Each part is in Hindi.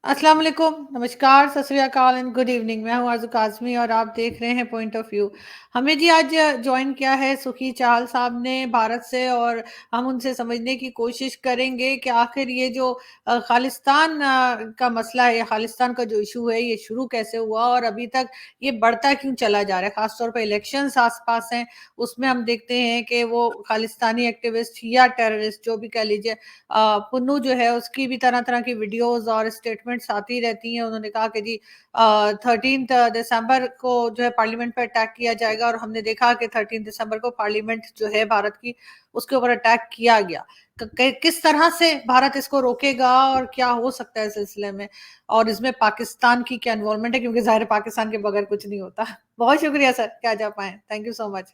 अस्सलाम वालेकुम, नमस्कार, सत श्री अकाल एंड गुड इवनिंग। मैं हूँ आरज़ू काज़मी और आप देख रहे हैं पॉइंट ऑफ व्यू। हमें जी आज जॉइन किया है सुखी चाहल साहब ने भारत से, और हम उनसे समझने की कोशिश करेंगे कि आखिर ये जो खालिस्तान का मसला है, खालिस्तान का जो इशू है, ये शुरू कैसे हुआ और अभी तक ये बढ़ता क्यों चला जा रहा है। ख़ास तौर पे इलेक्शंस आस-पास हैं, उसमें हम देखते हैं कि वो खालिस्तानी एक्टिविस्ट या टेररिस्ट जो भी कह लीजिए, पुन्नू जो है उसकी भी तरह-तरह की वीडियोज़ और स्टेटमेंट्स आती रहती हैं। उन्होंने कहा कि जी 13 दिसंबर को जो है पार्लियामेंट पे अटैक किया जाएगा, और हमने देखा कि 13 दिसंबर को पार्लियामेंट जो है भारत की, उसके ऊपर अटैक किया गया। किस तरह से भारत इसको रोकेगा और क्या हो सकता है इस सिलसिले में, और इसमें पाकिस्तान की क्या इन्वॉल्वमेंट है, क्योंकि ज़ाहिर है पाकिस्तान के बगैर कुछ नहीं होता। बहुत शुक्रिया सर कि आज आप आए। Thank you so much.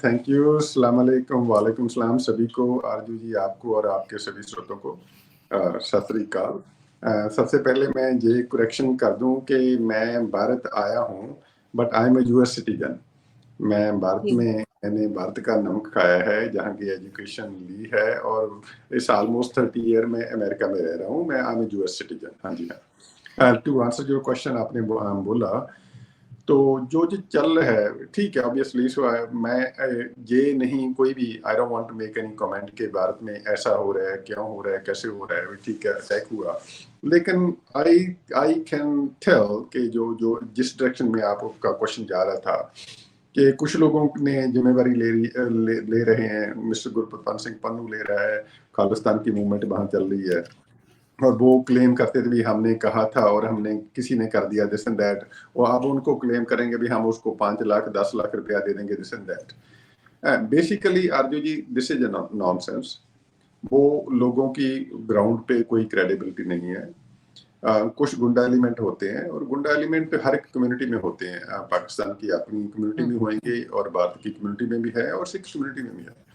Thank you. अस्सलाम वालेकुम। वालेकुम सलाम सभी को, आरजू जी आपको और आपके सभी श्रोतों को सत श्री अकाल। सबसे पहले मैं ये करेक्शन कर दूं कि मैं भारत आया हूं, but I am a US citizen. मैं भारत में, मैंने भारत का नमक खाया है, जहाँ की एजुकेशन ली है, और इस ऑलमोस्ट 30 ईयर में अमेरिका में रह रहा हूँ। मैं I am a US citizen. हाँ जी हाँ। टू आंसर योर क्वेश्चन, आपने बोला तो जो जो चल रहा है ठीक है, ऑब्वियसली। सो मैं ये नहीं, कोई भी, I don't want to make any comment कि भारत में ऐसा हो रहा है, क्यों हो रहा है, कैसे हो रहा है। ठीक है, अटैक हुआ, लेकिन आई आई कैन टेल कि जो जो जिस डायरेक्शन में आपका क्वेश्चन जा रहा था, कि कुछ लोगों ने जिम्मेवारी ले रहे हैं। मिस्टर गुरप्रताप सिंह पन्नू ले रहा है, खालिस्तान की मूवमेंट वहां चल रही है, और वो क्लेम करते थे भी हमने कहा था और हमने किसी ने कर दिया, दिस एंड दैट। और अब उनको क्लेम करेंगे भी हम उसको 5 लाख 10 लाख रुपया दे देंगे, this and that. Basically Aarzoo ji, this is nonsense. वो लोगों की ग्राउंड पे कोई क्रेडिबिलिटी नहीं है। कुछ गुंडा एलिमेंट होते हैं, और गुंडा एलिमेंट हर एक कम्युनिटी में होते हैं। पाकिस्तान की अपनी कम्युनिटी में होंगे, और भारत की कम्युनिटी में भी है, और सिख कम्युनिटी में भी है।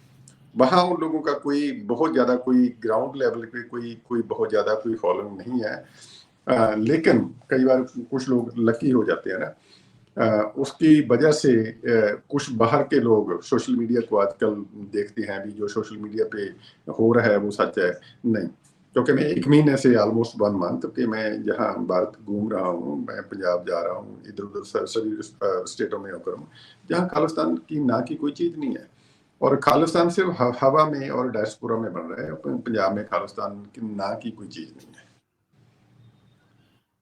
वहाँ उन लोगों का कोई बहुत ज्यादा, कोई ग्राउंड लेवल पे कोई कोई बहुत ज्यादा कोई फॉलोइंग नहीं है। लेकिन कई बार कुछ लोग लकी हो जाते हैं ना, उसकी वजह से कुछ बाहर के लोग सोशल मीडिया को आजकल देखते हैं भी, जो सोशल मीडिया पे हो रहा है वो सच है नहीं। क्योंकि मैं 1 महीने से, ऑलमोस्ट 1 मंथ कि मैं जहाँ भारत घूम रहा हूँ, मैं पंजाब जा रहा हूँ, इधर उधर सभी स्टेटों में होकर हूँ, जहाँ खालिस्तान की ना की कोई चीज नहीं है। और खालिस्तान सिर्फ हवा में और डायस्पोरा में बन रहा है। पंजाब में खालिस्तान की ना की कोई चीज नहीं है।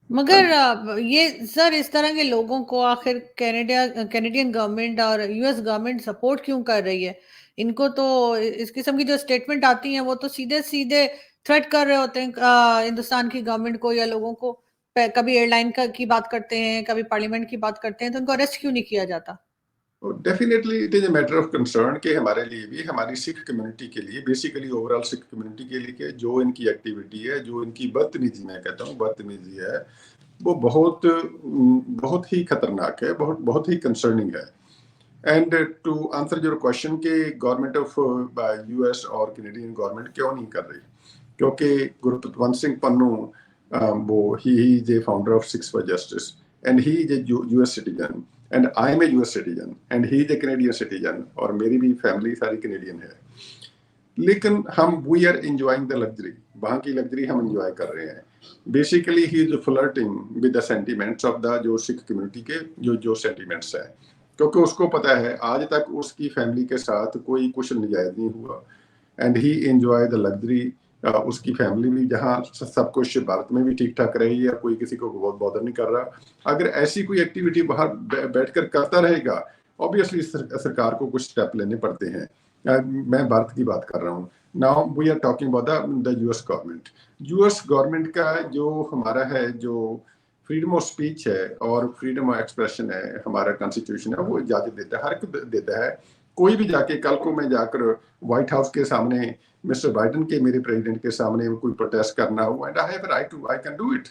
मगर ये सर, इस तरह के लोगों को आखिर कैनेडियन गवर्नमेंट और यूएस गवर्नमेंट सपोर्ट क्यों कर रही है? इनको तो इस किस्म की जो स्टेटमेंट आती हैं वो तो सीधे सीधे थ्रेट कर रहे होते हैं हिंदुस्तान की गवर्नमेंट को या लोगों को। कभी एयरलाइन की बात करते हैं, कभी पार्लियामेंट की बात करते हैं, तो उनको अरेस्ट क्यों नहीं किया जाता? Definitely it is a matter of concern कि हमारे लिए भी, हमारी सिख कम्युनिटी के लिए, बेसिकली ओवरऑल सिख कम्युनिटी के लिए, जो इनकी एक्टिविटी है, जो इनकी बदतमीजी, मैं कहता हूँ बदतमीजी है, वो बहुत बहुत ही खतरनाक है, बहुत बहुत ही कंसर्निंग है। And to answer your question कि गवर्नमेंट ऑफ यूएस और कैनेडियन गवर्नमेंट क्यों नहीं कर रही, क्योंकि गुरप्रतवंत सिंह पन्नू, वो he is a founder of Sikhs for Justice, and he is a US citizen, and I am a US citizen, and he is a Canadian citizen, और मेरी भी फैमिली सारी कैनेडियन है। लेकिन हम we are enjoying the luxury, वहां की लग्जरी हम एंजॉय कर रहे हैं। Basically he is flirting with the sentiments of the जो सिख कम्युनिटी के जो जो सेंटिमेंट्स है, क्योंकि उसको पता है आज तक उसकी फैमिली के साथ कोई कुछ नजायज नहीं हुआ, and he enjoy the luxury. उसकी फैमिली भी जहाँ सब कुछ भारत में भी ठीक ठाक रही है, कोई किसी को बहुत बॉदर नहीं कर रहा। अगर ऐसी कोई एक्टिविटी बाहर बैठकर करता रहेगा, ऑब्वियसली सरकार को कुछ स्टेप लेने पड़ते हैं। मैं भारत की बात कर रहा हूँ। Now we are talking about the US government. US government का जो हमारा है, जो फ्रीडम ऑफ स्पीच है और फ्रीडम ऑफ एक्सप्रेशन है, हमारा कॉन्स्टिट्यूशन है, वो इजाजत देता है, हर एक देता है। कोई भी जाके, कल को मैं जाकर व्हाइट हाउस के सामने मिस्टर बाइडन के, मेरे प्रेसिडेंट के सामने कोई प्रोटेस्ट करना हो, and I have right to, I can do it.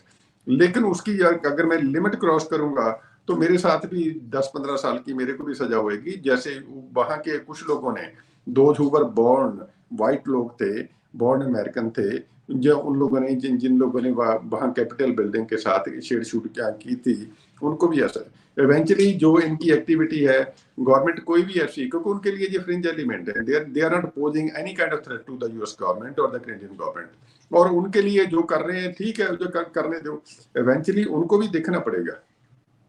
लेकिन उसकी अगर मैं लिमिट क्रॉस करूंगा, तो मेरे साथ भी 10-15 साल की मेरे को भी सजा होगी, जैसे वहां के कुछ लोगों ने, those who were born, white लोग थे, बोर्न अमेरिकन थे, जो उन लोगों ने जिन जिन लोगों ने वहाँ कैपिटल बिल्डिंग के साथ शेड शूट क्या की थी, उनको भी असर। इवेंचुअली जो इनकी एक्टिविटी है, गवर्नमेंट कोई भी ऐसी, क्योंकि उनके लिए ये फ्रिंज एलिमेंट है, they are not posing any kind of threat to the US government और द कैनेडियन गवर्नमेंट। और उनके लिए जो कर रहे हैं ठीक है, जो करने दो, इवेंचुअली उनको भी देखना पड़ेगा।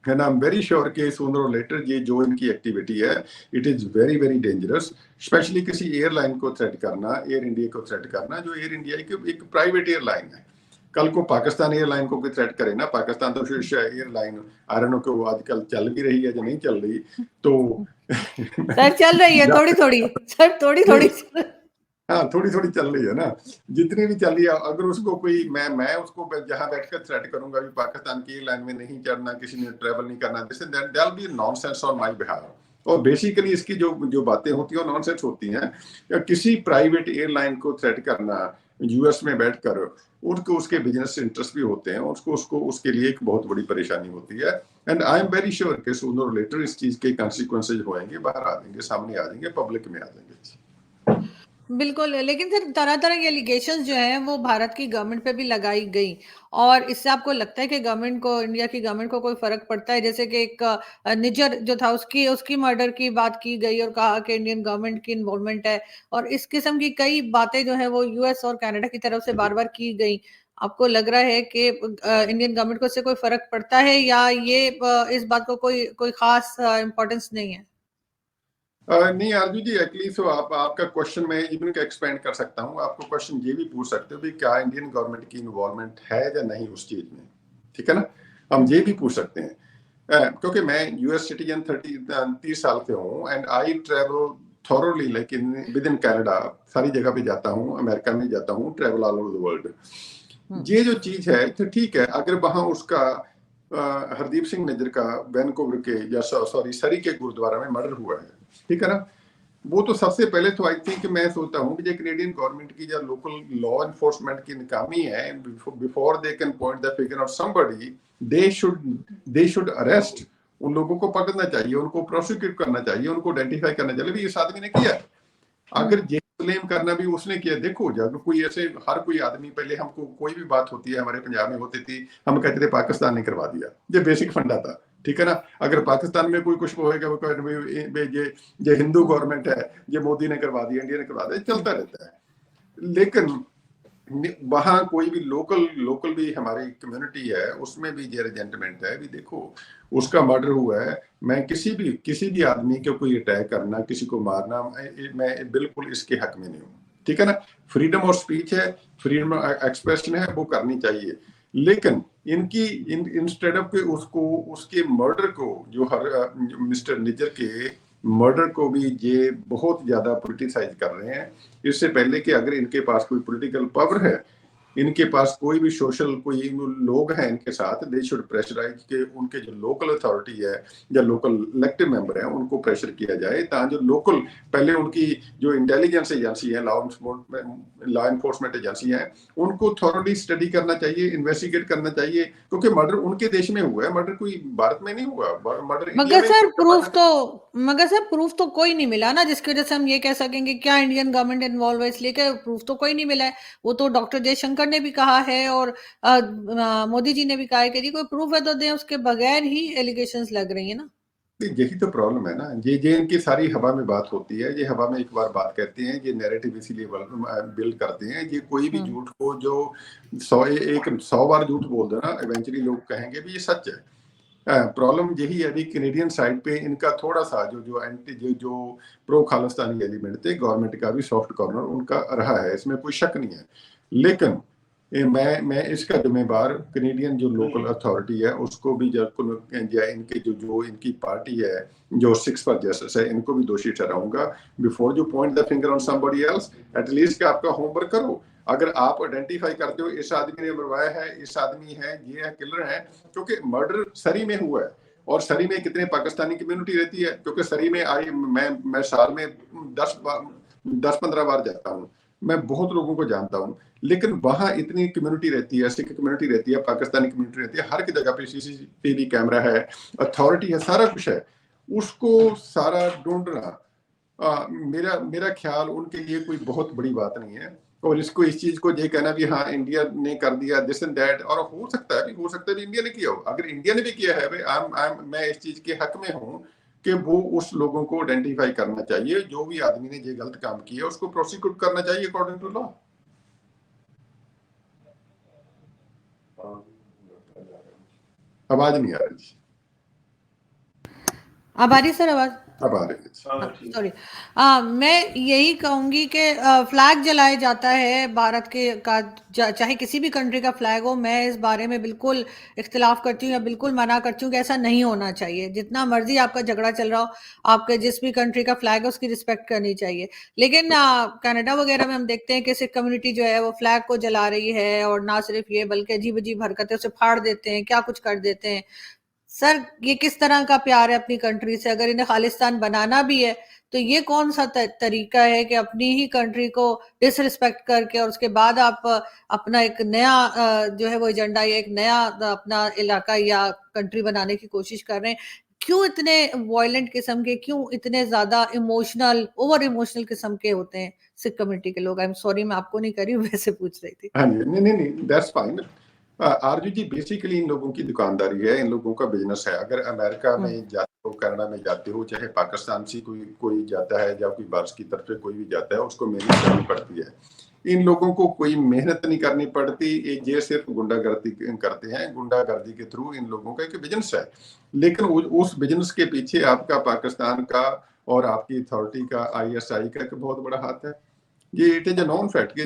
And I am very sure कि सूनर और लेटर ये जो इनकी एक्टिविटी है, it is very very dangerous. Specially किसी एयरलाइन को थ्रेट करना, एयर इंडिया को थ्रेट करना, जो एयर इंडिया की एक प्राइवेट एयरलाइन है। कल को पाकिस्तान एयरलाइन को भी थ्रेट करे ना, पाकिस्तान तो एयरलाइन आई डोंट नो कि वो आजकल चल भी रही है या नहीं चल रही, तो सर चल रही है थोड़ी थोड़ी, सर थोड़ी थोड़ी। हाँ, थोड़ी थोड़ी चल रही है ना, जितनी भी चल रही है। अगर उसको कोई मैं उसको जहां बैठकर थ्रेट करूंगा भी पाकिस्तान की एयरलाइन में नहीं चढ़ना, किसी ने ट्रेवल नहीं करना, this that will be nonsense on my behalf. और बेसिकली इसकी जो जो बातें होती हैं नॉनसेंस होती हैं। या किसी प्राइवेट एयरलाइन को थ्रेट करना यूएस में बैठकर, उनको उसके बिजनेस इंटरेस्ट भी होते हैं, उसको उसको उसके लिए एक बहुत बड़ी परेशानी होती है। And I am very sure कि सूनर और लेटर इस चीज के कॉन्सिक्वेंसेज होंगे, बाहर आ जाएंगे, सामने आ जाएंगे, पब्लिक में आ जाएंगे। बिल्कुल, लेकिन फिर तरह-तरह के एलिगेशंस जो हैं वो भारत की गवर्नमेंट पे भी लगाई गई, और इससे आपको लगता है कि गवर्नमेंट को, इंडिया की गवर्नमेंट को कोई फ़र्क पड़ता है? जैसे कि एक निज्जर जो था उसकी उसकी मर्डर की बात की गई और कहा कि इंडियन गवर्नमेंट की इन्वॉल्वमेंट है, और इस किस्म की कई बातें जो हैं वो यूएस और कनाडा की तरफ से बार-बार की गई। आपको लग रहा है कि इंडियन गवर्नमेंट को इससे कोई फ़र्क पड़ता है, या ये इस बात को कोई कोई ख़ास इम्पोर्टेंस नहीं है? नहीं आरजू जी, एटलीस्ट तो आपका क्वेश्चन मैं इवन का एक्सपेंड कर सकता हूँ। आपको क्वेश्चन ये भी पूछ सकते हो कि क्या इंडियन गवर्नमेंट की इन्वॉल्वमेंट है या नहीं उस चीज में, ठीक है ना। हम ये भी पूछ सकते हैं। क्योंकि मैं यूएस सिटीजन 30 साल से हूँ, एंड आई ट्रेवल थॉरोली लेकिन विद इन कनाडा, सारी जगह पे जाता हूँ, अमेरिका में जाता हूँ, travel all over the world. ये जो चीज है तो ठीक है, अगर वहां उसका हरदीप सिंह निज्जर का वैनकूवर के या सॉरी सरी के गुरुद्वारा में मर्डर हुआ है, ठीक है ना। वो तो सबसे पहले तो आई थिंक मैं सोचता हूँ कि जो कनेडियन गवर्नमेंट की जो लोकल लॉ एनफोर्समेंट की नाकामी है, before they can point the finger of somebody, they should arrest. उन लोगों को पकड़ना चाहिए, उनको प्रोसिक्यूट करना चाहिए, उनको आइडेंटिफाई करना चाहिए भी इस आदमी ने किया। अगर ये क्लेम करना भी उसने किया, देखो जब कोई ऐसे हर कोई आदमी, पहले हमको कोई भी बात होती है, हमारे पंजाब में होती थी, हम कहते थे पाकिस्तान ने करवा दिया, ये बेसिक फंडा था, ठीक है ना। अगर पाकिस्तान में कोई कुछ होएगा, वो ये हिंदू गवर्नमेंट है, ये मोदी ने करवा दिया, इंडिया ने करवा दिया, चलता रहता है। लेकिन वहां कोई भी लोकल लोकल भी हमारी कम्युनिटी है, उसमें भी ये रेजेंटमेंट है भी, देखो उसका मर्डर हुआ है, मैं किसी भी आदमी को कोई अटैक करना, किसी को मारना, मैं बिल्कुल इसके हक में नहीं हूँ, ठीक है ना। फ्रीडम ऑफ स्पीच है, फ्रीडम ऑफ एक्सप्रेशन है, वो करनी चाहिए। लेकिन इनकी इंस्टेड ऑफ उसको उसके मर्डर को, जो मिस्टर निज्जर के मर्डर को भी ये बहुत ज्यादा पोलिटिसाइज कर रहे हैं। इससे पहले कि अगर इनके पास कोई पॉलिटिकल पावर है, इनके पास कोई भी सोशल कोई लोग हैं इनके साथ, दे शुड प्रेशराइज के उनके जो लोकल अथॉरिटी है या लोकल इलेक्टेड मेंबर है, उनको प्रेशर किया जाए, ताकि जो लोकल पहले उनकी जो इंटेलिजेंस एजेंसी है, लॉ एनफोर्समेंट एजेंसी है, उनको थॉरली स्टडी करना चाहिए, इन्वेस्टिगेट करना चाहिए। क्योंकि मर्डर उनके देश में हुआ है, मर्डर कोई भारत में नहीं हुआ, मर्डर इंडिया मगर में सर हुआ। प्रूफ तो कोई नहीं मिला ना, जिसकी वजह से हम ये कह सकेंगे क्या इंडियन गवर्नमेंट इन्वॉल्व है, इसलिए कि प्रूफ तो कोई नहीं मिला है। वो तो डॉक्टर जयशंकर ने भी कहा है, और मोदी जी ने भी कहा है कि जी कोई प्रूफ है तो दें, उसके बगैर ही एलिगेशंस लग रही है ना। यही तो प्रॉब्लम है ना, ये इनकी सारी हवा में बात होती है, ये हवा में एक बार बात कहते हैं, ये नैरेटिव इसीलिए बिल्ड करते हैं। ये कोई भी झूठ को जो 100 बार झूठ बोल देना, इवेंचुअली लोग कहेंगे भी ये सच है। प्रॉब्लम यही है अभी कनेडियन साइड पे, इनका थोड़ा सा जो एंटी जो प्रो खालिस्तानी एलिमेंट थे, गवर्नमेंट का भी सॉफ्ट कॉर्नर उनका रहा है, इसमें कोई शक नहीं है। लेकिन मैं इसका जिम्मेवार कनेडियन जो लोकल अथॉरिटी है उसको भी, इनके जो इनकी पार्टी है, जो 6 पर जस्टिस है, इनको भी दोषी ठहराऊंगा। Before you point the finger on somebody else, at least आपका होमवर्क करो। अगर आप आइडेंटिफाई करते हो इस आदमी ने मरवाया है, इस आदमी है, ये है, किलर है, क्योंकि मर्डर सरी में हुआ है। और सरी में कितने पाकिस्तानी कम्युनिटी रहती है, क्योंकि सरी में आई मैं साल में 10-15 बार जाता हूँ, मैं बहुत लोगों को जानता हूँ। लेकिन वहां इतनी कम्युनिटी रहती है, सिख कम्युनिटी रहती है, पाकिस्तानी कम्युनिटी रहती है, हर की जगह पे सीसीटीवी कैमरा है, अथॉरिटी है, सारा कुछ है, उसको सारा ढूंढना मेरा मेरा ख्याल उनके लिए कोई बहुत बड़ी बात नहीं है। और इसको इस चीज को ये कहना भी हाँ इंडिया ने कर दिया दिस एंड दैट, और हो सकता है भी इंडिया ने किया हो। अगर इंडिया ने भी किया है भाई मैं इस चीज के हक में हूँ कि वो उस लोगों को आइडेंटिफाई करना चाहिए, जो भी आदमी ने ये गलत काम किया उसको प्रोसिक्यूट करना चाहिए अकॉर्डिंग टू लॉ। आवाज नहीं आ रही जी। अब आ रही सर आवाज? अब आ रही है। सॉरी। मैं यही कहूंगी कि फ्लैग जलाया जाता है भारत के का, चाहे किसी भी कंट्री का फ्लैग हो, मैं इस बारे में बिल्कुल इख्तिलाफ करती हूँ या बिल्कुल मना करती हूँ कि ऐसा नहीं होना चाहिए। जितना मर्जी आपका झगड़ा चल रहा हो, आपके जिस भी कंट्री का फ्लैग है उसकी रिस्पेक्ट करनी चाहिए। लेकिन कनाडा वगैरह में हम देखते हैं कि सिख कम्युनिटी जो है वो फ्लैग को जला रही है, और ना सिर्फ ये बल्कि अजीब अजीब हरकतें उसे फाड़ देते हैं, क्या कुछ कर देते हैं। सर ये किस तरह का प्यार है अपनी कंट्री से? अगर इन्हें खालिस्तान बनाना भी है तो ये कौन सा तरीका है कि अपनी ही कंट्री को डिसरिस्पेक्ट करके और उसके बाद आप अपना एक नया जो है वो एजेंडा या एक नया अपना इलाका या कंट्री बनाने की कोशिश कर रहे हैं? क्यों इतने वायलेंट किस्म के, क्यों इतने ज्यादा इमोशनल, ओवर इमोशनल किस्म के होते हैं सिख कम्युनिटी के लोग? आई एम सॉरी, मैं आपको नहीं कर रही हूँ, वैसे पूछ रही थी। हाँ जी, नहीं that's fine. Aarzoo ji basically इन लोगों की दुकानदारी है, इन लोगों का बिजनेस है। अगर अमेरिका में जाते हो, कनाडा में जाते हो, चाहे पाकिस्तान से कोई जाता है या कोई बाहर की तरफ से कोई भी जाता है, उसको मेहनत करनी पड़ती है। इन लोगों को कोई मेहनत नहीं करनी पड़ती, ये सिर्फ गुंडागर्दी करते हैं। गुंडागर्दी के थ्रू इन लोगों का एक बिजनेस है। लेकिन उस बिजनेस के पीछे आपका पाकिस्तान का और आपकी अथॉरिटी का, ISI का एक बहुत बड़ा हाथ है। ये it is a non fact कि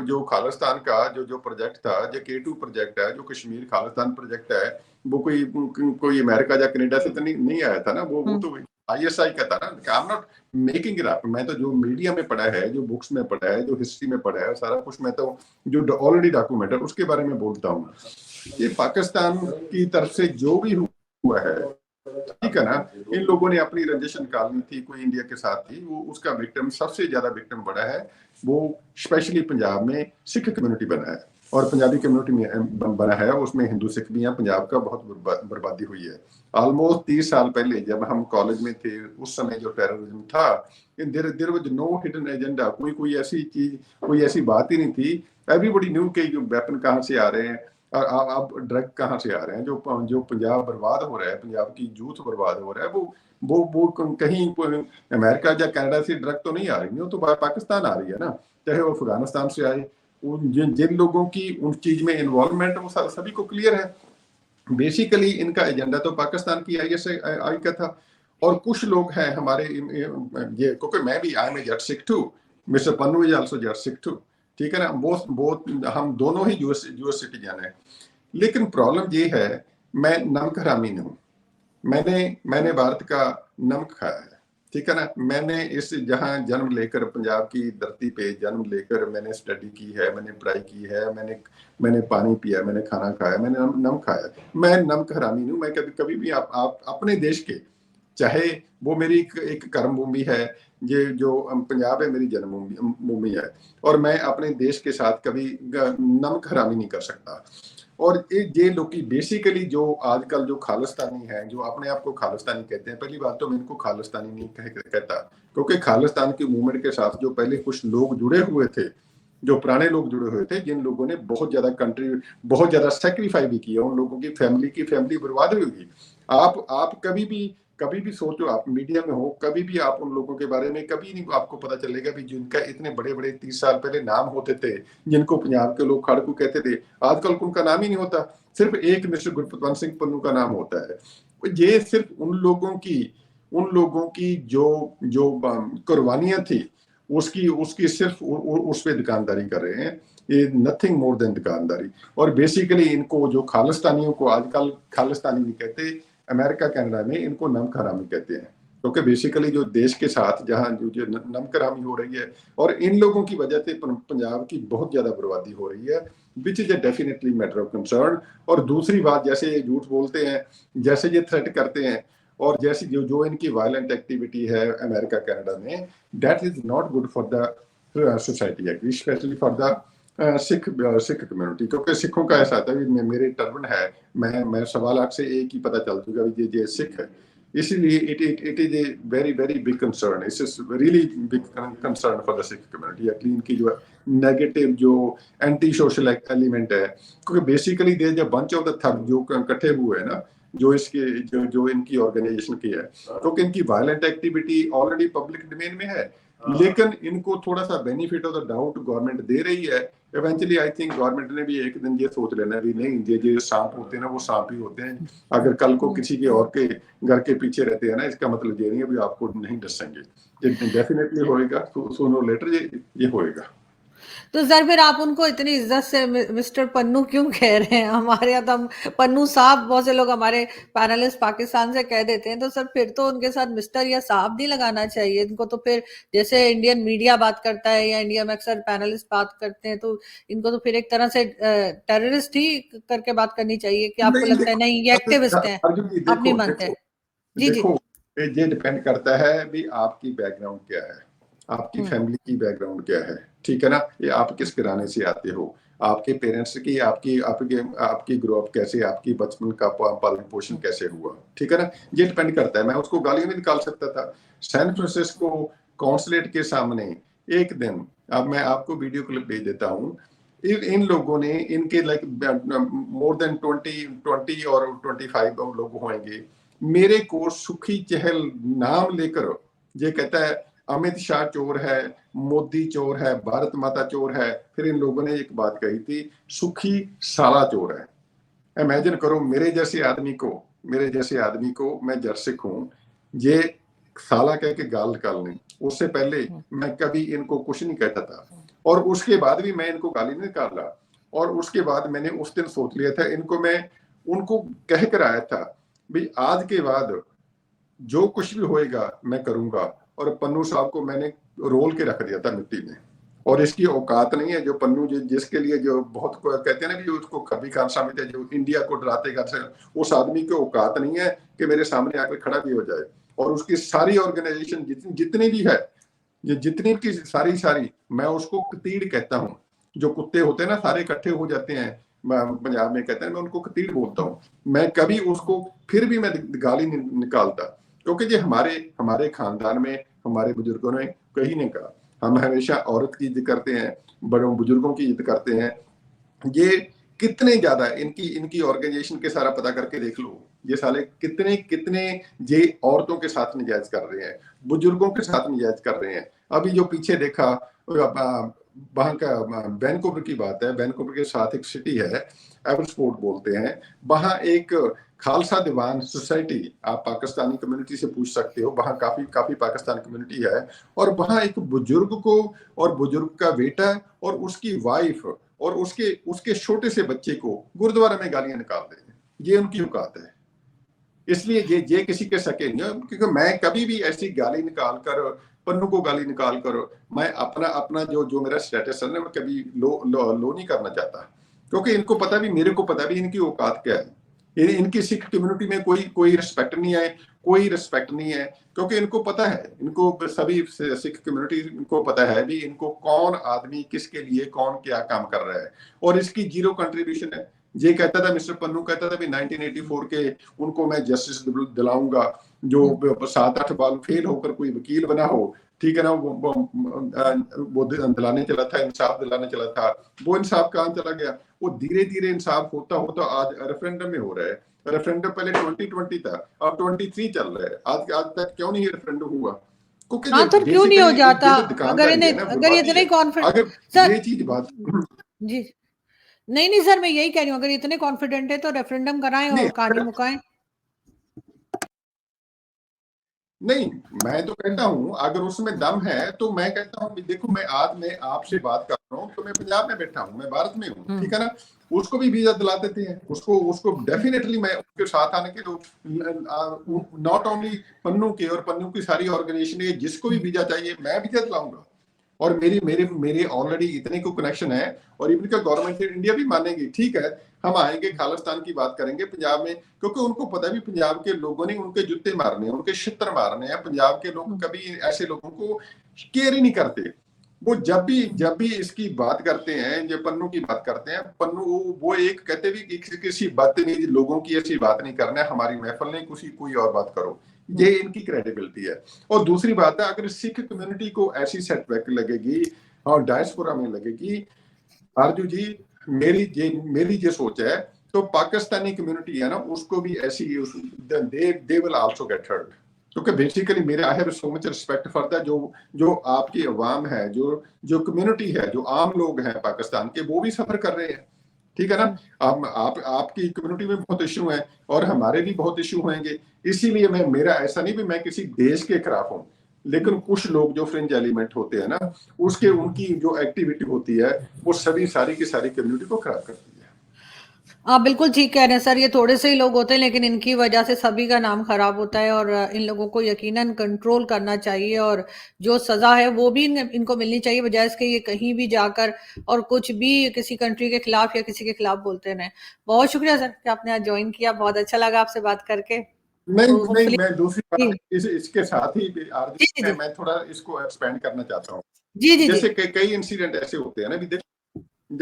जो खालिस्तान का जो प्रोजेक्ट था, जो K2 प्रोजेक्ट है, जो कश्मीर खालिस्तान प्रोजेक्ट है, वो कोई अमेरिका या कनाडा से तो नहीं आया था ना। वो तो ISI का था ना। I am not making it up. मैं तो जो मीडिया में पढ़ा है, जो बुक्स में पढ़ा है, जो हिस्ट्री में पढ़ा है, सारा कुछ मैं तो जो ऑलरेडी डॉक्यूमेंट है उसके बारे में बोलता हूँ। ये पाकिस्तान की तरफ से जो भी हुआ है, ठीक है ना, इन लोगों ने अपनी रंजिश निकालनी थी, कोई इंडिया के साथ थी, वो उसका विक्टिम, सबसे ज्यादा विक्टिम बड़ा है वो स्पेशली पंजाब में सिख कम्युनिटी बना है और पंजाबी कम्युनिटी में बना है। उसमें हिंदू सिख भी हैं। पंजाब का बहुत बर्बादी हुई है। ऑलमोस्ट 30 साल पहले जब हम कॉलेज में थे, उस समय जो टेररिज्म था, there was no hidden agenda. कोई ऐसी चीज, कोई ऐसी बात ही नहीं थी। एवरीबॉडी न्यू के वेपन कहाँ से आ रहे हैं और अब ड्रग कहाँ से आ रहे हैं। जो पंजाब बर्बाद हो रहा है, पंजाब की यूथ बर्बाद हो रहा है, वो कहीं अमेरिका या कनाडा से ड्रग तो नहीं आ रही है, वो तो पाकिस्तान आ रही है ना। चाहे वो अफगानिस्तान से आए, जिन लोगों की उन चीज में इन्वॉल्वमेंट, वो सभी को क्लियर है। बेसिकली इनका एजेंडा तो पाकिस्तान की ISI का था। और कुछ लोग हैं हमारे ये, क्योंकि मैं भी I am Jat Sikh too, Mister Pannu is also Jat Sikh too, ठीक है ना। बहुत हम दोनों ही यूएस सिटीजन है। लेकिन प्रॉब्लम ये है, मैं नमक हरामी नहीं हूँ। मैंने भारत का नमक खाया है, ठीक है ना। मैंने इस जहाँ जन्म लेकर, पंजाब की धरती पे जन्म लेकर मैंने स्टडी की है, मैंने पढ़ाई की है, मैंने पानी पिया, मैंने खाना खाया, मैंने नमक खाया। मैं नमक हरामी नहीं हूँ। मैं कभी भी आप अपने देश के, चाहे वो मेरी एक कर्म भूमि है, ये जो पंजाब है मेरी जन्मभूमि है, और मैं अपने देश के साथ कभी नमक हरामी नहीं कर सकता। और ये लोग की बेसिकली जो आजकल जो खालिस्तानी हैं, जो अपने आप को खालिस्तानी कहते हैं, पहली बात तो मैं इनको खालिस्तानी नहीं कहता, क्योंकि खालिस्तान की मूवमेंट के साथ जो पहले कुछ लोग जुड़े हुए थे, जो पुराने लोग जुड़े हुए थे, जिन लोगों ने बहुत ज्यादा सेक्रीफाई भी किया, उन लोगों की फैमिली बर्बाद हुई होगी। आप कभी भी सोचो, आप मीडिया में हो, कभी भी आप उन लोगों के बारे में कभी नहीं आपको पता चलेगा भी जिनका इतने बड़े बड़े 30 साल पहले नाम होते थे, जिनको पंजाब के लोग खड़कू कहते थे, आजकल उनका नाम ही नहीं होता। सिर्फ एक मिस्टर गुरपतवंत सिंह पन्नू का नाम होता है। ये सिर्फ उन लोगों की जो कुर्बानियां थी, उसकी सिर्फ उस पे दुकानदारी कर रहे हैं। ये नथिंग मोर देन दुकानदारी। और बेसिकली इनको, जो खालिस्तानियों को आजकल खालिस्तानी नहीं कहते, अमेरिका कनाडा में इनको नमक हरामी कहते हैं, क्योंकि बेसिकली जो देश के साथ जहाँ जो नमक हरामी हो रही है, और इन लोगों की वजह से पंजाब की बहुत ज्यादा बर्बादी हो रही है, which is a definitely matter of concern. और दूसरी बात, जैसे ये झूठ बोलते हैं, जैसे ये थ्रेट करते हैं, और जैसी जो इनकी वायलेंट एक्टिविटी है अमेरिका कनाडा में, that is not good for the society actually, specially for the Sikh community. क्योंकि सिखों का ऐसा आता है, मेरे टर्बन है, मैं 1.25 लाख से एक ही पता चल चुका ये सिख है। इसीलिए it is a very very big concern. It's just really big concern for the Sikh community. Actually इनकी जो नेगेटिव जो एंटी सोशल एलिमेंट है, क्योंकि बेसिकली दे जो बंच ऑफ द थग जो इकट्ठे हुए हैं ना, जो इसके जो इनकी ऑर्गेनाइजेशन की है, क्योंकि इनकी violent activity already public domain में है, लेकिन इनको थोड़ा सा benefit of the doubt government दे रही है। इवेंचुअली आई थिंक गवर्नमेंट ने भी एक दिन ये सोच लेना भी नहीं, ये सांप होते हैं ना, वो सांप ही होते हैं। अगर कल को किसी के और के घर के पीछे रहते हैं ना, इसका मतलब ये नहीं है भी आपको नहीं डसेंगे। ये डेफिनेटली होएगा, सूनर लेटर ये होएगा। तो सर फिर आप उनको इतनी इज्जत से मिस्टर पन्नू क्यों कह रहे हैं? हमारे यहाँ तो हम पन्नू साहब, बहुत से लोग हमारे पैनलिस्ट पाकिस्तान से कह देते हैं, तो सर फिर तो उनके साथ मिस्टर या साहब नहीं लगाना चाहिए इनको। तो फिर जैसे इंडियन मीडिया बात करता है या इंडिया में अक्सर पैनलिस्ट बात करते हैं, तो इनको तो फिर एक तरह से टेररिस्ट ही करके बात करनी चाहिए कि आपको लगता है नहीं ये एक्टिविस्ट हैं, आप नहीं मानते? जी जी। देखो, ये डिपेंड करता है भी आपकी बैकग्राउंड क्या है, आपकी फैमिली की बैकग्राउंड क्या है, ठीक है ना। ये आप किस घराने से आते हो, आपके पेरेंट्स की आपकी आपकी आपकी ग्रो अप कैसे, आपकी बचपन का पालन पोषण कैसे हुआ, ठीक है ना। ये डिपेंड करता है। मैं उसको गालियां भी निकाल सकता था सैन फ्रांसिस्को कॉन्सुलेट के सामने एक दिन। अब मैं आपको वीडियो क्लिप भेज देता हूँ। इन लोगों ने, इनके लाइक मोर देन 20 और 25 लोग होंगे, मेरे को सुखी चहल नाम लेकर ये कहता है अमित शाह चोर है, मोदी चोर है, भारत माता चोर है। फिर इन लोगों ने एक बात कही थी, सुखी साला चोर है। इमेजिन करो, मेरे जैसे आदमी को, मैं जर्सिक हूं, ये साला कह के गाल निकालने, उससे पहले मैं कभी इनको कुछ नहीं कहता था, और उसके बाद भी मैं इनको गाली नहीं निकाला। और उसके बाद मैंने उस दिन सोच लिया था, इनको मैं उनको कह कर आया था भाई आज के बाद जो कुछ भी होएगा मैं करूंगा। और पन्नू साहब को मैंने रोल के रख दिया था मिट्टी में, और इसकी औकात नहीं है जो पन्नू जिसके लिए जो बहुत कहते हैं ना कि उसको कभी खान समझते हैं, जो इंडिया को डराते कर, उस आदमी की औकात नहीं है कि मेरे सामने आकर खड़ा भी हो जाए। और उसकी सारी ऑर्गेनाइजेशन जितनी भी है, जितनी की सारी मैं उसको कतीड़ कहता हूँ। जो कुत्ते होते हैं ना, सारे इकट्ठे हो जाते हैं, पंजाब में कहते हैं, मैं उनको कतीड़ बोलता हूँ। मैं कभी उसको फिर भी मैं गाली नहीं निकालता, क्योंकि ये हमारे खानदान में हमारे बुजुर्गों ने कहीं नहीं कहा। हम हमेशा औरत की इज्जत करते हैं, बड़ों बुजुर्गों की इज्जत करते हैं। ये कितने ज्यादा इनकी ऑर्गेनाइजेशन के सारा पता करके देख लो, ये साले कितने ये औरतों के साथ निजायज कर रहे हैं, बुजुर्गों के साथ निजायज कर रहे हैं। अभी जो पीछे देखा वहां का वैनकूवर की बात है, वैनकूवर के साथ एक सिटी है एवलस्पोर्ट बोलते हैं, वहां एक खालसा दीवान सोसाइटी, आप पाकिस्तानी कम्युनिटी से पूछ सकते हो, वहां काफी पाकिस्तान कम्युनिटी है। और वहां एक बुजुर्ग को, और बुजुर्ग का बेटा और उसकी वाइफ और उसके छोटे से बच्चे को गुरुद्वारा में गालियां निकाल रहे हैं। ये उनकी औकात है। इसलिए ये किसी के सके नहीं, क्योंकि मैं कभी भी ऐसी गाली निकाल कर, पन्नू को गाली निकाल कर, मैं अपना जो मेरा स्टेटस है ना, मैं कभी लो नहीं करना चाहता, क्योंकि इनको पता भी, मेरे को पता भी इनकी औकात क्या है। इनकी सिख कम्युनिटी में कोई रिस्पेक्ट नहीं है, क्योंकि इनको पता है, इनको सभी सिख कम्युनिटी इनको पता है भी इनको कौन आदमी किसके लिए कौन क्या काम कर रहा है, और इसकी जीरो कंट्रीब्यूशन है। ये कहता था, मिस्टर पन्नू कहता था भी 1984 के उनको मैं जस्टिस दिलाऊंगा, जो 7-8 बार फेल होकर कोई वकील बना हो, ठीक है ना, वो दिलाने चला था, इंसाफ दिलाने चला था। वो इंसाफ कहाँ चला गया? वो धीरे धीरे इंसाफ होता होता आज रेफरेंडम में हो रहा है। रेफरेंडम पहले 2020 था, अब 23 चल रहा है। आज तक क्यों नहीं रेफरेंडम हुआ? क्योंकि हाँ तो क्यों नहीं हो जाता? अगर ये इतने कॉन्फिडेंट, अगर सर ये चीज बात जी, नहीं सर, मैं यही कह रही हूँ, अगर इतने कॉन्फिडेंट है तो रेफरेंडम कराएं और कहानी मुकाएं। नहीं, मैं तो कहता हूँ अगर उसमें दम है तो मैं कहता हूँ, देखो मैं आपसे बात कर रहा हूँ तो मैं पंजाब में बैठा हूँ, मैं भारत में हूँ, ठीक है ना। उसको भी वीजा दिला देते हैं, उसको डेफिनेटली मैं उसके साथ आने के लिए, नॉट ओनली पन्नू के और पन्नू की सारी ऑर्गेनाइजेशन, जिसको भी वीजा चाहिए मैं वीजा दिलाऊंगा। और मेरे ऑलरेडी इतने को कनेक्शन है, और इवन का गवर्नमेंट इंडिया भी मानेगी, ठीक है हम आएंगे, खालिस्तान की बात करेंगे पंजाब में, क्योंकि उनको पता भी पंजाब के लोगों ने उनके जूते मारने हैं, उनके छित्र मारने हैं। पंजाब के लोग कभी ऐसे लोगों को केयर ही नहीं करते। वो जब भी इसकी बात करते हैं, जब पन्नू की बात करते हैं, पन्नू वो एक कहते भी कि किसी बदतमीज लोगों की ऐसी बात नहीं करना है, हमारी महफिल नहीं, किसी कोई और बात करो। ये इनकी क्रेडिबिलिटी है। और दूसरी बात है, अगर सिख कम्युनिटी को ऐसी सेटबैक लगेगी और डायस्पोरा में लगेगी, आरजू जी, मेरी ये सोच है, तो पाकिस्तानी कम्युनिटी है ना, उसको भी ऐसी they will also get hurt. क्योंकि बेसिकली मेरे I have so much respect for the जो आपकी अवाम है, जो कम्युनिटी है, जो आम लोग हैं पाकिस्तान के, वो भी सफर कर रहे हैं। ठीक है ना। आपकी कम्युनिटी में बहुत इशू है और हमारे भी बहुत इशू होंगे। इसीलिए मेरा ऐसा नहीं भी मैं किसी देश के खिलाफ हूँ, लेकिन कुछ लोग जो फ्रिंज एलिमेंट होते हैं ना, उसके उनकी जो एक्टिविटी होती है, वो सारी की सारी कम्युनिटी को खराब करती है। आप बिल्कुल ठीक कह रहे हैं सर, ये थोड़े से ही लोग होते हैं लेकिन इनकी वजह से सभी का नाम खराब होता है, और इन लोगों को यकीनन कंट्रोल करना चाहिए, और जो सजा है वो भी इनको मिलनी चाहिए, बजाय इसके ये कहीं भी जाकर और कुछ भी किसी कंट्री के खिलाफ या किसी के खिलाफ बोलते रहे। बहुत शुक्रिया सर कि आपने आज ज्वाइन किया, बहुत अच्छा लगा आपसे बात करके। नहीं तो नहीं, होपफुली मैं दूसरी जी बात इसके साथ ही जी आरती, जी मैं थोड़ा इसको एक्सपेंड करना चाहता हूँ। जी जी जी जैसे कई इंसिडेंट ऐसे होते हैं ना भी, देखो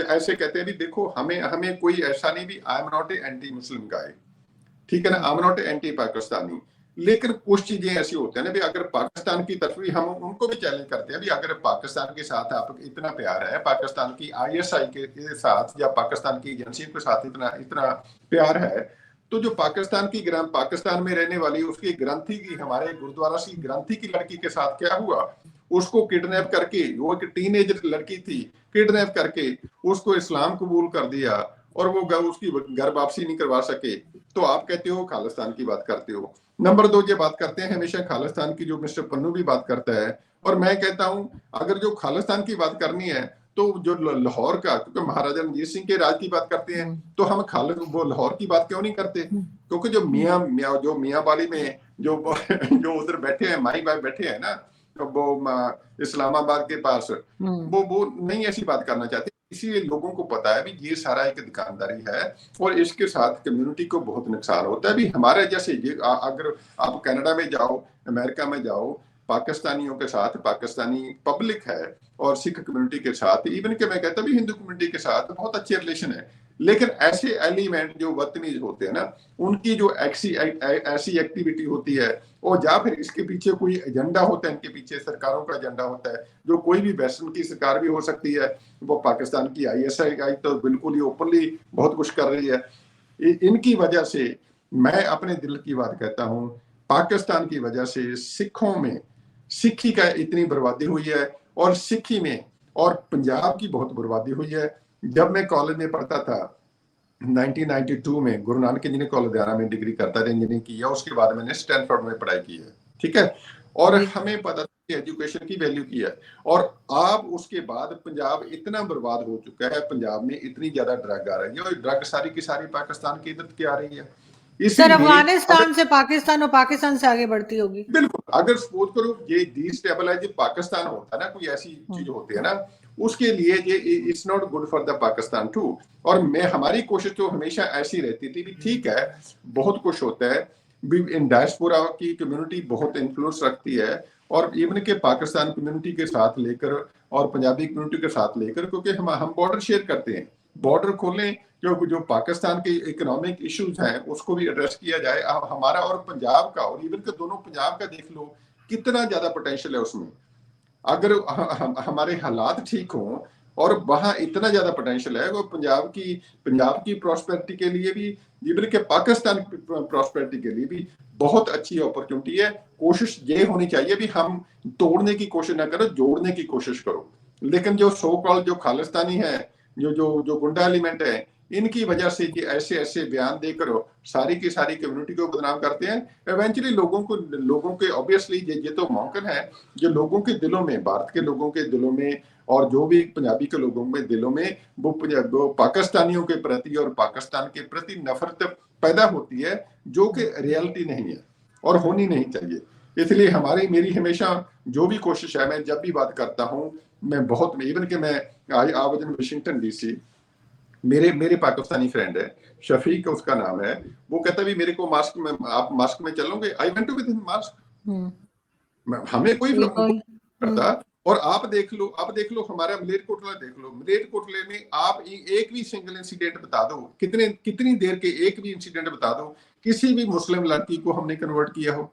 ऐसे कहते हैं भी, देखो हमें हमें कोई ऐसा नहीं भी, I am not a anti Muslim guy, ठीक है ना, I am not anti Pakistani. लेकिन कुछ चीजें ऐसी होती है ना भी, अगर पाकिस्तान की तरफ भी हम उनको भी चैलेंज करते हैं भी, अगर पाकिस्तान के साथ आप इतना प्यार है, पाकिस्तान की आईएसआई के साथ या पाकिस्तान की एजेंसियों के साथ इतना इतना प्यार है, तो जो पाकिस्तान में रहने वाली उसकी ग्रंथी की, हमारे गुरुद्वारा की ग्रंथी की लड़की के साथ क्या हुआ, उसको किडनैप करके, वो एक टीनेजर लड़की थी, किडनैप करके उसको इस्लाम कबूल कर दिया, और वो उसकी घर वापसी नहीं करवा सके। तो आप कहते हो खालिस्तान की बात करते हो। नंबर 2, ये बात करते हैं हमेशा खालिस्तान की, जो मिस्टर पन्नू भी बात करता है, और मैं कहता हूं अगर जो खालिस्तान की बात करनी है, तो जो लाहौर का, क्योंकि महाराजा रणजीत सिंह के राज की बात करते हैं, तो हम खालिद वो लाहौर की बात क्यों नहीं करते? क्योंकि जो मियाँ बाली में जो जो उधर बैठे हैं, माई भाई बैठे हैं ना, तो वो इस्लामाबाद के पास, वो नहीं ऐसी बात करना चाहते। इसीलिए लोगों को पता है भी ये सारा एक दुकानदारी है, और इसके साथ कम्युनिटी को बहुत नुकसान होता है भी। हमारे जैसे अगर आप कनाडा में जाओ, अमेरिका में जाओ, पाकिस्तानियों के साथ पाकिस्तानी पब्लिक है, और सिख कम्युनिटी के साथ, इवन के मैं कहता भी हिंदू कम्युनिटी के साथ बहुत अच्छे रिलेशन है। लेकिन ऐसे एलिमेंट जो बदतमीज होते हैं ना, उनकी जो ऐसी एक्टिविटी होती है, और या फिर इसके पीछे कोई एजेंडा होता है, इनके पीछे सरकारों का एजेंडा होता है, जो कोई भी वेस्टर्न की सरकार भी हो सकती है। वो पाकिस्तान की आईएसआई तो बिल्कुल ही ओपनली बहुत कुछ कर रही है। इनकी वजह से, मैं अपने दिल की बात कहता हूं, पाकिस्तान की वजह से सिखों में, सिखी का इतनी बर्बादी हुई है, और सिखी में और पंजाब की बहुत बर्बादी हुई है। जब मैं कॉलेज में पढ़ता था 1992 में, गुरु नानक इंजीनियरिंग कॉलेज लुधियाना में डिग्री करता था, इंजीनियरिंग किया, उसके बाद मैंने स्टैनफोर्ड में पढ़ाई की है, ठीक है। और हमें पता था कि एजुकेशन की वैल्यू की है, और अब उसके बाद पंजाब इतना बर्बाद हो चुका है, पंजाब में इतनी ज्यादा ड्रग आ रही है, और ड्रग सारी की सारी पाकिस्तान की इधर की आ रही है। सर, इसीलिए अगर, अफगानिस्तान से पाकिस्तान और पाकिस्तान से आगे बढ़ती होगी। बिल्कुल, अगर सपोज करो ये डिस्टेबलाइज पाकिस्तान होता है ना, कोई ऐसी चीज होती है ना, उसके लिए ये it's not good for the Pakistan too. और हमारी कोशिश तो हमेशा ऐसी रहती थी भी, ठीक है बहुत कुछ होता है भी, इन डायस्पोरा की कम्युनिटी बहुत इन्फ्लुएंस रखती है, और इवन के पाकिस्तान कम्युनिटी के साथ लेकर और पंजाबी कम्युनिटी के साथ लेकर, क्योंकि हम बॉर्डर शेयर करते हैं, बॉर्डर खोलें, जो पाकिस्तान के इकोनॉमिक इश्यूज हैं उसको भी एड्रेस किया जाए। हमारा और पंजाब का, और इवन के दोनों पंजाब का देख लो, कितना ज्यादा पोटेंशियल है उसमें। अगर हमारे हालात ठीक हों, और वहां इतना ज्यादा पोटेंशियल है, वो पंजाब की प्रॉस्पेरिटी के लिए भी, इवन के पाकिस्तान की प्रॉस्पेरिटी के लिए भी बहुत अच्छी अपॉर्चुनिटी है। कोशिश ये होनी चाहिए भी, हम तोड़ने की कोशिश ना करो, जोड़ने की कोशिश करो। लेकिन जो सो कॉल्ड जो खालिस्तानी है, जो गुंडा एलिमेंट है, इनकी वजह से ये ऐसे ऐसे बयान देकर सारी की सारी कम्युनिटी को बदनाम करते हैं। इवेंचुअली लोगों के ऑब्वियसली ये तो मुमकिन है, जो लोगों के दिलों में, भारत के लोगों के दिलों में, और जो भी पंजाबी के लोगों में दिलों में, वो पाकिस्तानियों के प्रति और पाकिस्तान के प्रति नफरत पैदा होती है, जो कि रियलिटी नहीं है और होनी नहीं चाहिए। इसलिए मेरी हमेशा जो भी कोशिश है, मैं जब भी बात करता हूँ, मैं बहुत, इवन कि मैं I was in Washington DC, मेरे पाकिस्तानी फ्रेंड है, शफीक उसका नाम है, वो कहता भी मेरे को मास्क में, आप मास्क में चलोगे, I went to with in mask, हमें कोई फर्क नहीं पड़ता। और आप देख लो हमारा मलेरकोटला देख लो, मलेरकोटले में आप एक भी सिंगल इंसिडेंट बता दो, कितनी देर के एक भी इंसिडेंट बता दो किसी भी मुस्लिम लड़की को हमने कन्वर्ट किया हो,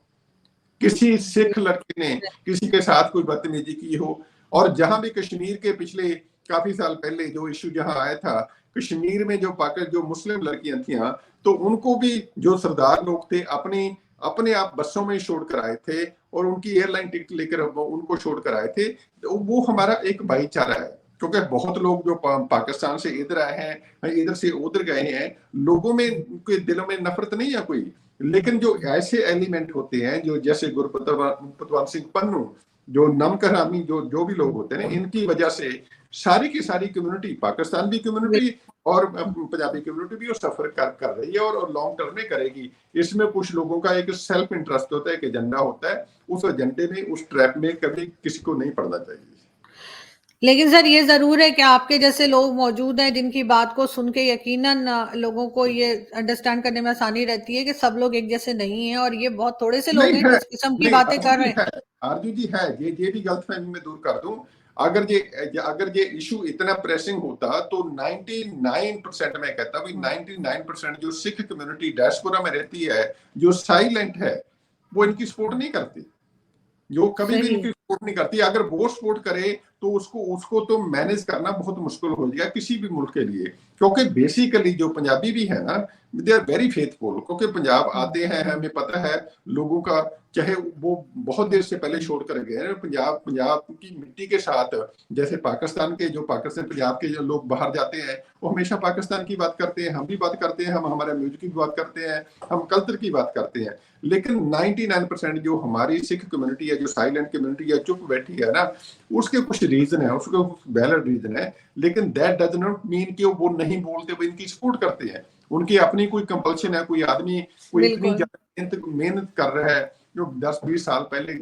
किसी सिख लड़के ने किसी के साथ कोई बदतमीजी की हो। और जहां भी कश्मीर के पिछले काफी साल पहले जो इशू जहां आया था, कश्मीर में जो मुस्लिम लड़कियां थी, तो उनको भी जो सरदार लोग थे अपने अपने आप बसों में छोड़ कर आए थे और उनकी एयरलाइन टिकट लेकर उनको छोड़ कर आए थे। तो वो हमारा एक भाईचारा है, क्योंकि बहुत लोग जो पाकिस्तान से इधर आए हैं, इधर से उधर गए हैं, लोगों में उनके दिलों में नफरत नहीं है कोई, लेकिन जो ऐसे एलिमेंट होते हैं जो जैसे गुरपतवंत सिंह पन्नू, जो नमक हरामी, जो जो भी लोग होते हैं, इनकी वजह से सारी की सारी कम्युनिटी, पाकिस्तान भी कम्युनिटी और पंजाबी कम्युनिटी भी सफर कर रही है और लॉन्ग टर्म में करेगी। इसमें कुछ लोगों का एक सेल्फ इंटरेस्ट होता है, एक एजेंडा होता है, उस एजेंडे में, उस ट्रैप में कभी किसी को नहीं पड़ना चाहिए। लेकिन सर ये जरूर है कि आपके जैसे लोग मौजूद हैं जिनकी बात को सुन के यकीनन लोगों को ये अंडरस्टैंड करने में आसानी रहती है कि सब लोग एक जैसे नहीं हैं, और ये बहुत थोड़े से लोग नहीं हैं है, जो इस किस्म की नहीं बातें कर रहे हैं। आरजू जी है, ये भी गलतफहमी में दूर कर दूं। अगर ये इशू इतना प्रेसिंग होता तो 99% मैं कहता हूँ 99% जो सिख कम्युनिटी डायस्पोरा में रहती है, जो साइलेंट है, वो इनकी सपोर्ट नहीं करती, जो कभी भी इनकी सपोर्ट नहीं करती। अगर वो सपोर्ट करे तो उसको उसको तो मैनेज करना बहुत मुश्किल हो जाएगा किसी भी मुल्क के लिए, क्योंकि बेसिकली जो पंजाबी भी है ना, दे आर वेरी फेथफुल, क्योंकि पंजाब आते हैं, हमें पता है लोगों का, चाहे वो बहुत देर से पहले छोड़कर गए हैं, पंजाब की मिट्टी के साथ, जैसे पाकिस्तान पंजाब के जो लोग बाहर जाते हैं वो हमेशा पाकिस्तान की बात करते हैं, हम भी बात करते हैं, हम हमारे म्यूजिक की बात करते हैं, हम कल्चर की बात करते हैं। लेकिन 99% जो हमारी सिख कम्युनिटी है, जो साइलेंट कम्युनिटी है, चुप बैठी है ना, उसके कुछ रीजन है, उसके वैलिड रीजन है, लेकिन दैट डज नॉट मीन कि वो नहीं बोलते, वो इनकी सपोर्ट करते हैं। उनकी अपनी कोई कंपल्शन है, कोई आदमी कोई इतनी मेहनत कर रहा है, जो 10-20 साल पहले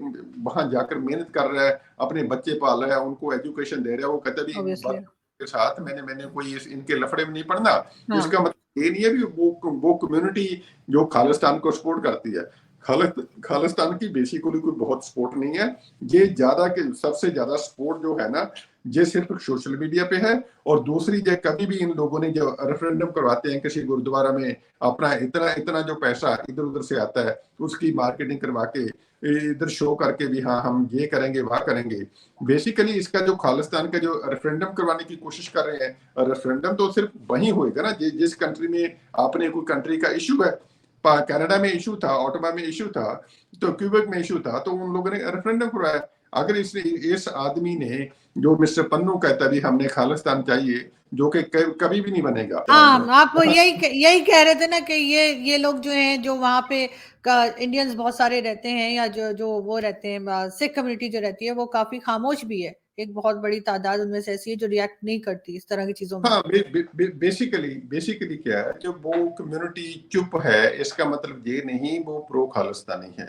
वहां जाकर मेहनत कर रहा है, अपने बच्चे पाल रहा है, उनको एजुकेशन दे रहा है, वो कहता भी इन के साथ मैंने कोई इनके लफड़े में नहीं पड़ना। इसका मतलब ये नहीं है भी वो कम्युनिटी जो खालिस्तान को सपोर्ट करती है, खालिस्तान की बेसिकली कोई बहुत सपोर्ट नहीं है। ये सबसे ज्यादा सपोर्ट जो है ना, ये सिर्फ सोशल मीडिया पे है। और दूसरी, जो कभी भी इन लोगों ने जो रेफरेंडम करवाते हैं किसी गुरुद्वारा में, अपना इतना इतना जो पैसा इधर उधर से आता है, उसकी मार्केटिंग करवा के इधर शो करके भी हाँ हम ये करेंगे वहां करेंगे। बेसिकली इसका जो खालिस्तान का जो रेफरेंडम करवाने की कोशिश कर रहे हैं, रेफरेंडम तो सिर्फ वही होएगा ना जिस कंट्री में आपने कोई कंट्री का इशू है। कनाडा में इशू था, ऑटोमा में इशू था, तो क्यूबेक में इशू था, तो उन लोगों ने रेफरेंडम करवाया। अगर इस आदमी ने, जो मिस्टर पन्नू कहता भी हमने खालिस्तान चाहिए, जो कि कभी भी नहीं बनेगा। हाँ, आप यही कह रहे थे ना कि ये लोग जो हैं, जो वहां पे इंडियंस बहुत सारे रहते हैं, या जो जो वो रहते हैं, सिख कम्युनिटी जो रहती है, वो काफी खामोश भी है। एक बहुत बड़ी तादाद उनमें से ऐसी है जो रिएक्ट नहीं करती इस तरह की चीजों में। हाँ, बेसिकली क्या है, जो वो कम्युनिटी चुप है, इसका मतलब ये नहीं वो प्रो खालिस्तानी है,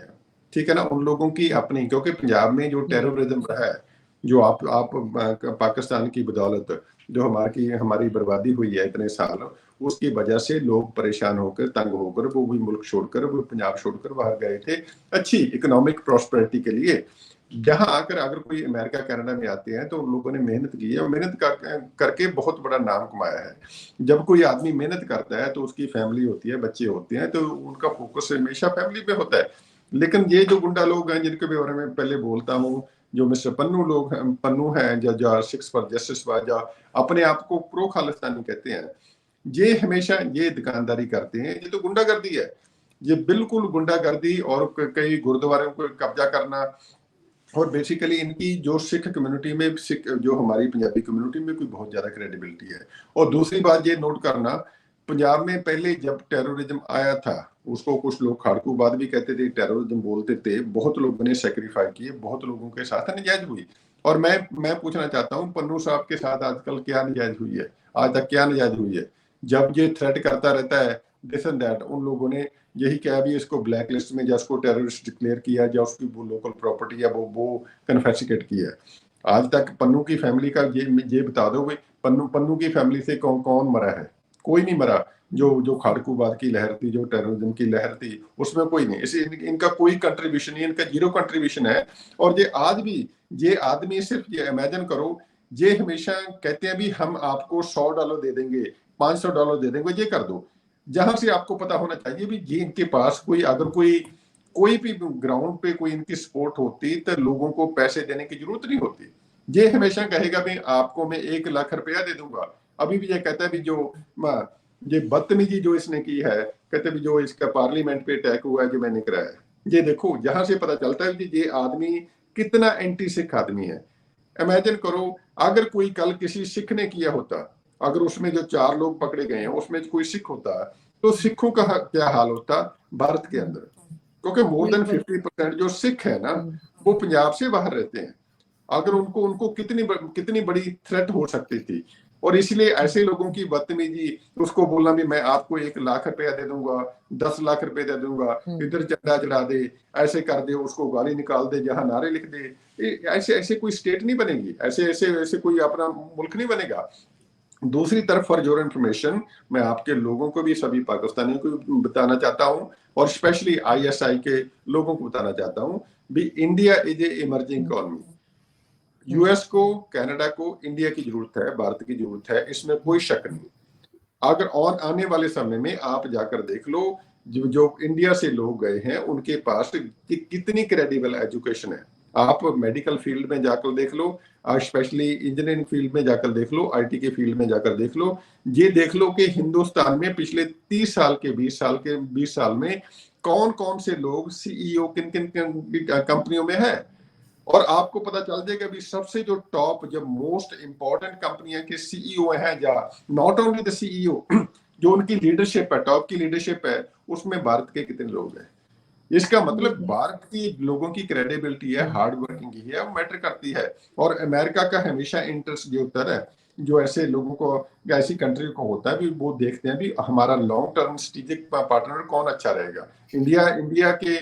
ठीक है ना। उन लोगों की अपनी, क्योंकि पंजाब में जो टेररिज्म रहा है, जो आप पाकिस्तान की बदौलत जो हमारी बर्बादी हुई है इतने साल, उसकी वजह से लोग परेशान होकर, तंग होकर, वो भी मुल्क छोड़कर, वो पंजाब छोड़कर बाहर गए थे अच्छी इकोनॉमिक प्रॉस्पेरिटी के लिए। जहां आकर अगर कोई अमेरिका कनाडा में आते हैं तो लोगों ने मेहनत की है, और मेहनत करके बहुत बड़ा नाम कमाया है। जब कोई आदमी मेहनत करता है तो उसकी फैमिली होती है, बच्चे होते हैं, तो उनका फोकस हमेशा फैमिली पे होता है। लेकिन ये जो गुंडा लोग हैं, जिनके बारे में पहले बोलता हूँ, जो मिस्टर पन्नू हैं, जो सिक्स फॉर जस्टिस जो अपने आप को प्रो खालिस्तानी कहते हैं, ये हमेशा ये दुकानदारी करते हैं। ये तो गुंडागर्दी है, ये बिल्कुल गुंडागर्दी, और कई गुरुद्वारों को कब्जा करना। और बेसिकली इनकी जो सिख कम्युनिटी में, जो हमारी पंजाबी कम्युनिटी में कोई बहुत ज्यादा क्रेडिबिलिटी है। और दूसरी बात ये नोट करना, पंजाब में पहले जब टेररिज्म आया था, उसको कुछ लोग खाड़कूबाद भी कहते थे, टेररिज्म बोलते थे, बहुत लोगों ने सेक्रीफाई किए, बहुत लोगों के साथ नजायज हुई। और मैं पूछना चाहता हूँ, पन्नू साहब के साथ आजकल क्या नजायज हुई है, आज तक क्या नजायज हुई है? जब ये थ्रेट करता रहता है दिस एंड दैट, उन लोगों ने यही कहा भी इसको ब्लैक लिस्ट में, या उसको टेररिस्ट डिक्लेयर किया, या उसकी वो लोकल प्रॉपर्टी है वो कन्फेसिकेट किया। आज तक पन्नू की फैमिली का ये बता दो भाई, पन्नू की फैमिली से कौन मरा है? कोई नहीं मरा। जो खाड़कूबाद की लहर थी, जो टेररिज्म की लहर थी, उसमें कोई नहीं, इनका कोई कंट्रीब्यूशन नहीं, इनका जीरो कंट्रीब्यूशन है। और ये आज भी ये आदमी सिर्फ ये इमेजिन करो, ये हमेशा कहते हैं भी हम आपको $100 दे देंगे, $500 दे देंगे, ये कर दो। जहां से आपको पता होना चाहिए भी ये इनके पास कोई अगर कोई भी ग्राउंड पे कोई इनकी सपोर्ट होती तो लोगों को पैसे देने की जरूरत नहीं होती। ये हमेशा कहेगा भी आपको मैं 1 लाख रुपया दे दूंगा। अभी भी ये कहता है भी जो ये बदतमीजी जो इसने की है, कहते भी जो इसका पार्लियामेंट पे अटैक हुआ है जो मैंने कराया है, ये देखो जहां से पता चलता है कि ये आदमी कितना एंटी सिख आदमी है। इमेजिन करो अगर कोई कल किसी सिख ने किया होता, अगर उसमें जो 4 लोग पकड़े गए हैं उसमें कोई सिख होता तो सिखों का क्या हाल होता भारत के अंदर, क्योंकि मोर देन 50% जो सिख है ना वो पंजाब से बाहर रहते हैं। अगर उनको उनको कितनी बड़ी थ्रेट हो सकती थी। और इसलिए ऐसे लोगों की बदतमीजी, उसको बोलना भी मैं आपको 1 लाख रुपया दे दूंगा, 10 लाख रुपए दे दूंगा, इधर झंडा चढ़ा दे, ऐसे कर दे, उसको गाली निकाल दे, जहां नारे लिख दे, ऐसे ऐसे कोई स्टेट नहीं बनेगी, ऐसे ऐसे ऐसे कोई अपना मुल्क नहीं बनेगा। दूसरी तरफ फॉर योर इन्फॉर्मेशन मैं आपके लोगों को भी, सभी पाकिस्तानियों को बताना चाहता हूं और स्पेशली ISI के लोगों को बताना चाहता हूं भी India is a emerging economy. US को, कनाडा को इंडिया की जरूरत है, भारत की जरूरत है, इसमें कोई शक नहीं। अगर और आने वाले समय में आप जाकर देख लो जो इंडिया से लोग गए हैं उनके पास कितनी क्रेडिबल एजुकेशन है। आप मेडिकल फील्ड में जाकर देख लो, स्पेशली इंजीनियरिंग फील्ड में जाकर देख लो, IT के फील्ड में जाकर देख लो, ये देख लो कि हिंदुस्तान में पिछले 30 साल के 20 साल में कौन कौन से लोग CEO किन किन कंपनियों में है। और आपको पता चल जाएगा भी सबसे जो टॉप जो मोस्ट इंपॉर्टेंट कंपनियां के CEO हैं, या नॉट ओनली द CEO, जो उनकी लीडरशिप है, टॉप की लीडरशिप है, उसमें भारत के कितने लोग हैं। इसका मतलब भारत की लोगों की क्रेडिबिलिटी है, हार्ड वर्किंग की है, मैटर करती है। और अमेरिका का हमेशा इंटरेस्ट जो होता है, जो ऐसे लोगों को, ऐसी कंट्री को होता है भी, वो देखते हैं भी हमारा लॉन्ग टर्म स्ट्रेटेजिक पार्टनर कौन अच्छा रहेगा। इंडिया के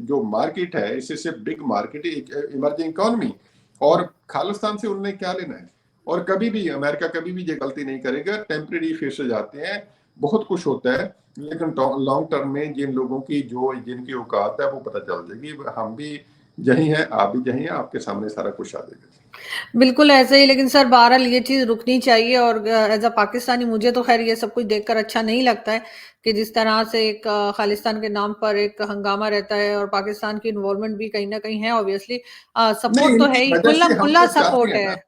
जो मार्केट है, इससे बिग मार्केट, इमर्जिंग इकोनॉमी, और खालिस्तान से उन्होंने क्या लेना है। और कभी भी अमेरिका कभी भी ये गलती नहीं करेगा, टेम्परेरी फेस हो जाते हैं, बहुत कुछ होता है, लेकिन लॉन्ग टर्म में जिन लोगों की जिनकी औकात है वो पता चल जाएगी। हम भी यही हैं, आप भी यही हैं, आपके सामने सारा कुछ आ जाएगा। बिल्कुल ऐसे ही, लेकिन सर बहरहाल ये चीज रुकनी चाहिए। और एज अ पाकिस्तानी मुझे तो खैर ये सब कुछ देखकर अच्छा नहीं लगता है कि जिस तरह से एक खालिस्तान के नाम पर एक हंगामा रहता है, और पाकिस्तान की इन्वॉल्वमेंट भी कहीं ना कहीं है ऑब्वियसली। नहीं, सपोर्ट तो है इनकी ही, वजह खुला से हम खुला तो चाहते सपोर्ट हैं है। ना,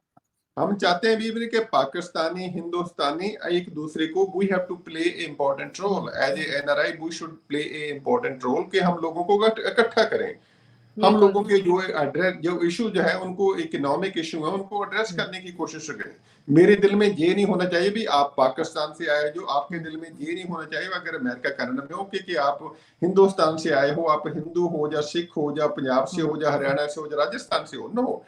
हम चाहते हैं भी कि पाकिस्तानी हिंदुस्तानी एक दूसरे को, we have to play important role as a NRI, we should play a important role कि हम लोगों को इकट्ठा करें। हम लोगों के जो इशू जो है, उनको इकोनॉमिक इशू है, उनको एड्रेस करने की कोशिश करें। मेरे दिल में ये नहीं होना चाहिए भी आप पाकिस्तान से आए, जो आपके दिल में ये नहीं होना चाहिए अगर अमेरिका कनाडा में हो कि आप हिंदुस्तान से आए हो, आप हिंदू हो या सिख हो या पंजाब से हो या हरियाणा से हो या राजस्थान से हो। नो,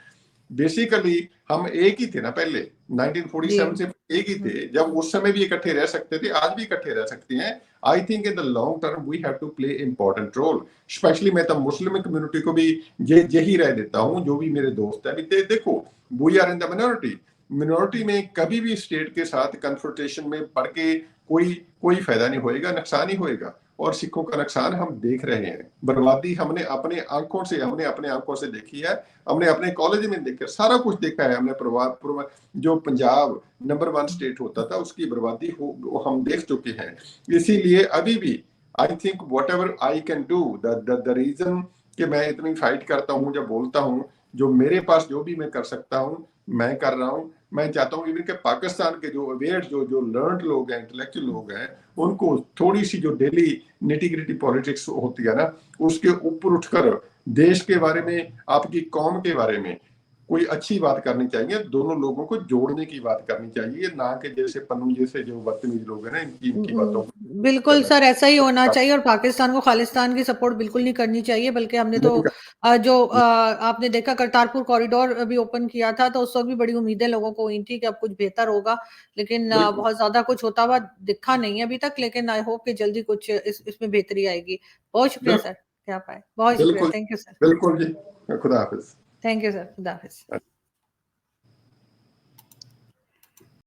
बेसिकली हम एक ही थे ना पहले, 1947 से एक ही थे, जब उस समय भी इकट्ठे रह सकते थे, आज भी इकट्ठे रह सकते हैं। I think in the long term we have to play important role. Specially मैं तो मुस्लिम कम्युनिटी को भी यही राय देता हूं, जो भी मेरे दोस्त हैं, देखो we are in the minority में कभी भी स्टेट के साथ कन्फ्रंटेशन में पड़ के कोई फायदा नहीं होएगा, नुकसान ही होएगा। और सिखों का नुकसान हम देख रहे हैं, बर्बादी हमने अपने आंखों से देखी है, हमने अपने कॉलेज में देखा, सारा कुछ देखा है हमने। जो पंजाब नंबर 1 स्टेट होता था, उसकी बर्बादी हम देख चुके हैं। इसीलिए अभी भी I think whatever I can do, the reason कि मैं इतनी फाइट करता हूँ, जब बोलता हूँ, जो मेरे पास जो भी मैं कर सकता हूँ मैं कर रहा हूँ। मैं चाहता हूँ इवन के पाकिस्तान के जो अवेयर जो लर्नड लोग हैं, इंटेलेक्चुअल लोग हैं, उनको थोड़ी सी जो डेली निटी-ग्रिटी पॉलिटिक्स होती है ना, उसके ऊपर उठकर देश के बारे में, आपकी कौम के बारे में कोई अच्छी बात करनी चाहिए, दोनों लोगों को जोड़ने की बात करनी चाहिए, ना कि जैसे पन्नू जैसे जो बदतमीज लोग हैं ना, इनकी बातों बिल्कुल सर, ऐसा ही होना चाहिए। और पाकिस्तान को खालिस्तान की सपोर्ट बिल्कुल नहीं करनी चाहिए, बल्कि हमने तो आपने देखा करतारपुर कॉरिडोर भी ओपन किया था, तो उस वक्त भी बड़ी उम्मीदें लोगों को हुई थी कि अब कुछ बेहतर होगा, लेकिन बहुत ज्यादा कुछ होता हुआ दिखा नहीं है अभी तक। लेकिन आई होप कि जल्दी कुछ इसमें बेहतरी आएगी। बहुत शुक्रिया सर, क्या पाए, बहुत शुक्रिया, बिल्कुल थैंक यू सर। बिल्कुल जी, खुदा हाफिज। थैंक यू सर, खुदा हाफिज।